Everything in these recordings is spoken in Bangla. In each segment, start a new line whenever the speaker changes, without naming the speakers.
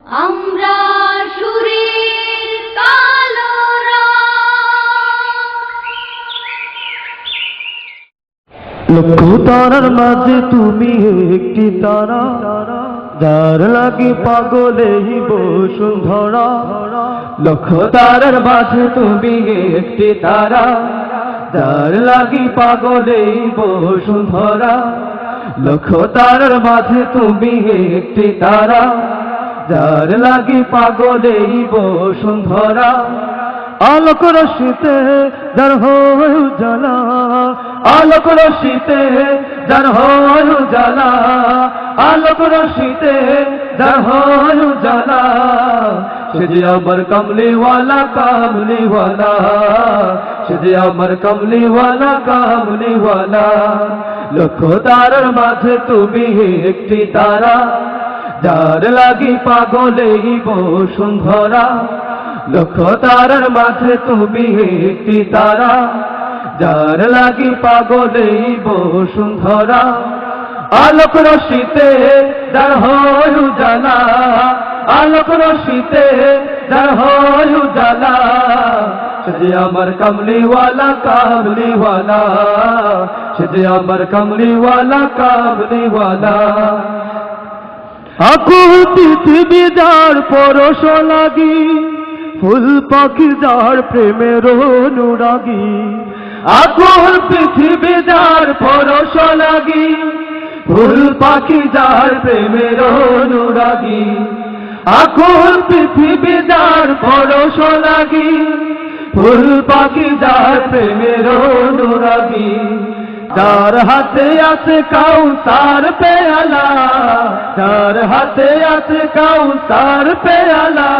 আমরা সুরের কালো
লক্ষ তারার মাঝে তুমি একটি তারা, যার লাগি পাগলে বসুন্ধরা। লক্ষ তারার মাঝে তুমি একটি তারা, যার লাগি পাগলে বসুন্ধরা। লক্ষ তারার মাঝে তুমি একটি তারা, যার লাগি পাগলে বসুন্ধরা। আলোক রশ্মিতে যার হয় উজালা, আলোক রশ্মিতে যার হয় উজালা, আলোক রশ্মিতে যার হয় উজালা। সে যে আমার কমলিওয়ালা কামলিওয়ালা, সে যে আমার কমলিওয়ালা কামলিওয়ালা। লক্ষ তারার মাঝে তুমি একটি তারা, যার লাগি পাগলে বসুন্ধরা। লক্ষ তারার মাঝে তুমি একটি তারা, যার লাগি পাগলে বসুন্ধরা। আলোক রশ্মিতে যার হয় উজালা, আলোক রশ্মিতে যার হয় উজালা। সে যে আমার কমলিওয়ালা কামলিওয়ালা, সে যে আমার কমলিওয়ালা কামলিওয়ালা। আকুল পৃথিবী যার পরশ লাগি, ফুল পাখি যার প্রেমের অনুরাগী। আকুল পৃথিবী যার পরশ লাগি, ফুল পাখি যার প্রেমের অনুরাগী। আকুল পৃথিবী যার পরশ লাগি, ফুল পাখি যার প্রেমের অনুরাগী। যার হাতে আছে কাউসার পেয়ালা, যার হাতে আছে কাউসার পেয়ালা।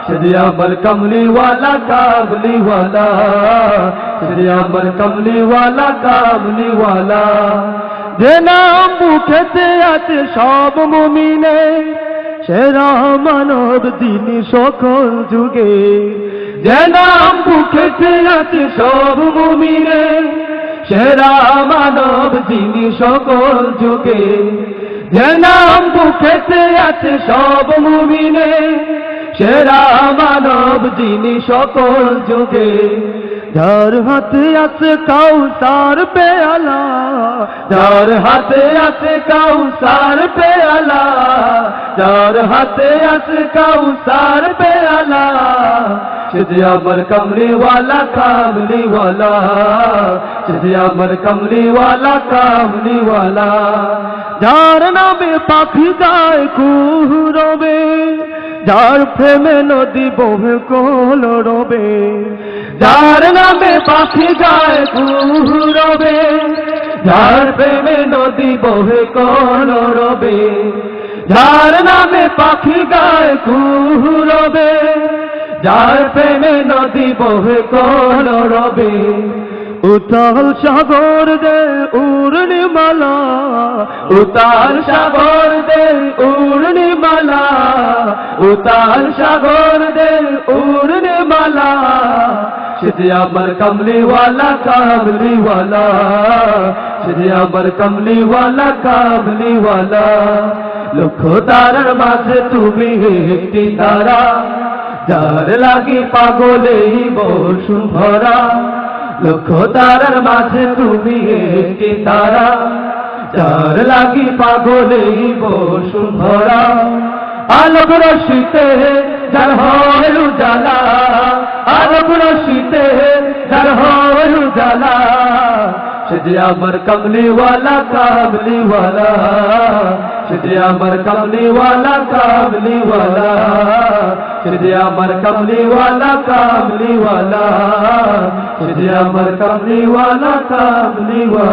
সে যে আমার কমলিওয়ালা কামলিওয়ালা, সে যে আমার কমলিওয়ালা কামলিওয়ালা। যে নাম মুখেতে আছে সব মুমিনে, সেরা মানব যিনি সকল যুগে। যে নাম মুখেতে আছে সব মুমিনে, সেরা মানব যিনি সকল যুগে। যে নাম বুকেতে আছে সব মুমিনে, সেরা মানব যিনি সকল যুগে। যার হাতে আছে কাউসার পেয়ালা, যার হাতে আছে কাউসার পেয়ালা, যার হাতে আছে কাউসার পেয়ালা। সে যে আমার কমলিওয়ালা কামলিওয়ালা, সে যে আমার কমলিওয়ালা কামলিওয়ালা। যার নামে পাখি যায় কুহুরবে, যার প্রেমে নদী বহে কলরবে। যার নামে পাখি যায় কুহুরবে, যার প্রেমে নদী বহে কলরবে। যার নামে পাখি গায় কুহুরবে, যার প্রেমে নদী বহে কলরবে। উতাল সাগর দে উর্ণিমালা, উতাল সাগর দে উর্ণিমালা, উতাল সাগর দে উর্ণিমালা। সে যে আমার কমলিওয়ালা কামলিওয়ালা, সে যে আমার কমলিওয়ালা কামলিওয়ালা। লক্ষ তারার মাঝে তুমি একটি তারা, যার লাগি পাগলে বসুন্ধরা। লক্ষ তারার মাঝে তুমি একটি তারা, যার লাগি পাগলে বসুন্ধরা। আলোক রশ্মিতে যার হয় উজালা, আলোক রশ্মিতে যার হয় উজালা। সে যে আমার কমলিওয়ালা কামলিওয়ালা, সে যে আমার কমলিওয়ালা কামলিওয়ালা, সে যে আমার কমলিওয়ালা কামলিওয়ালা, সে যে আমার কমলিওয়ালা কামলিওয়ালা।